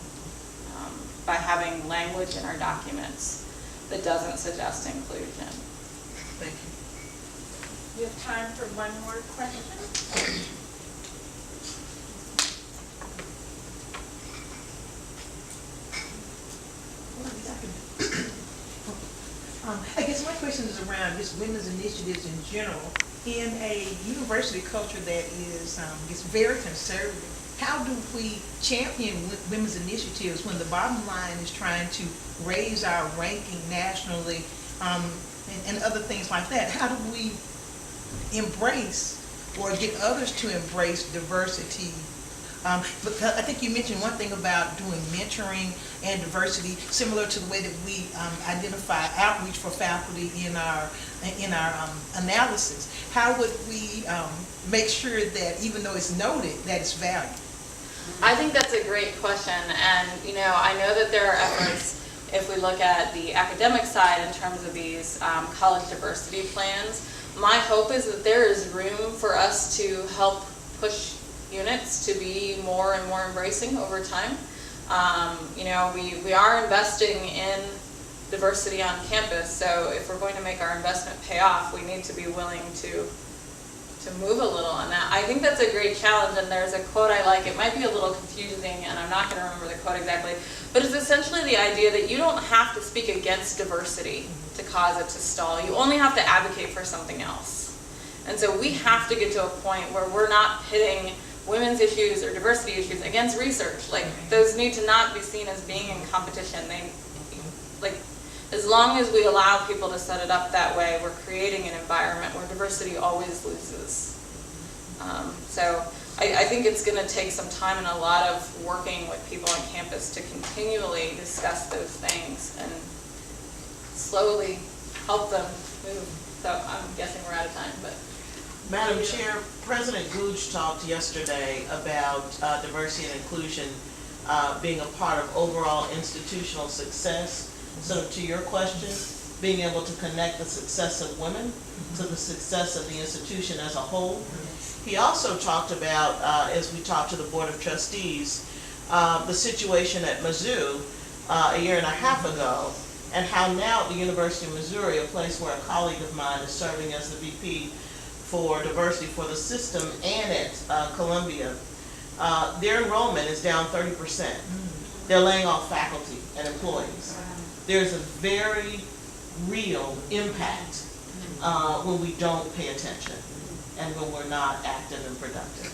by having language in our documents that doesn't suggest inclusion. Thank you. We have time for one more question. I guess my question is around just women's initiatives in general. In a university culture that is very conservative, how do we champion women's initiatives when the bottom line is trying to raise our ranking nationally and other things like that? How do we embrace or get others to embrace diversity? Because I think you mentioned one thing about doing mentoring and diversity, similar to the way that we identify outreach for faculty in our analysis. How would we make sure that even though it's noted, that it's valued? I think that's a great question, and I know that there are efforts, if we look at the academic side in terms of these college diversity plans. My hope is that there is room for us to help push units to be more and more embracing over time. We are investing in diversity on campus, so if we're going to make our investment pay off, we need to be willing to move a little on that. I think that's a great challenge, and there's a quote I like. It might be a little confusing, and I'm not going to remember the quote exactly, but it's essentially the idea that you don't have to speak against diversity to cause it to stall. You only have to advocate for something else. And so we have to get to a point where we're not pitting women's issues or diversity issues against research. Like, those need to not be seen as being in competition. As long as we allow people to set it up that way, we're creating an environment where diversity always loses. So I think it's going to take some time and a lot of working with people on campus to continually discuss those things and slowly help them move. So I'm guessing we're out of time, but. Madam Chair, President Gooch talked yesterday about diversity and inclusion being a part of overall institutional success. So to your question, being able to connect the success of women to the success of the institution as a whole. He also talked about, as we talked to the Board of Trustees, the situation at Mizzou a year and a half ago, and how now at the University of Missouri, a place where a colleague of mine is serving as the VP for diversity for the system, and at Columbia, their enrollment is down 30%. They're laying off faculty and employees. There's a very real impact when we don't pay attention and when we're not active and productive.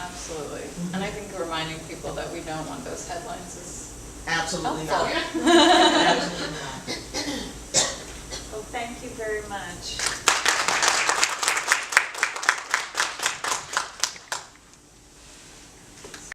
Absolutely. And I think reminding people that we don't want those headlines is Absolutely helpful. not. Absolutely not. Well, thank you very much.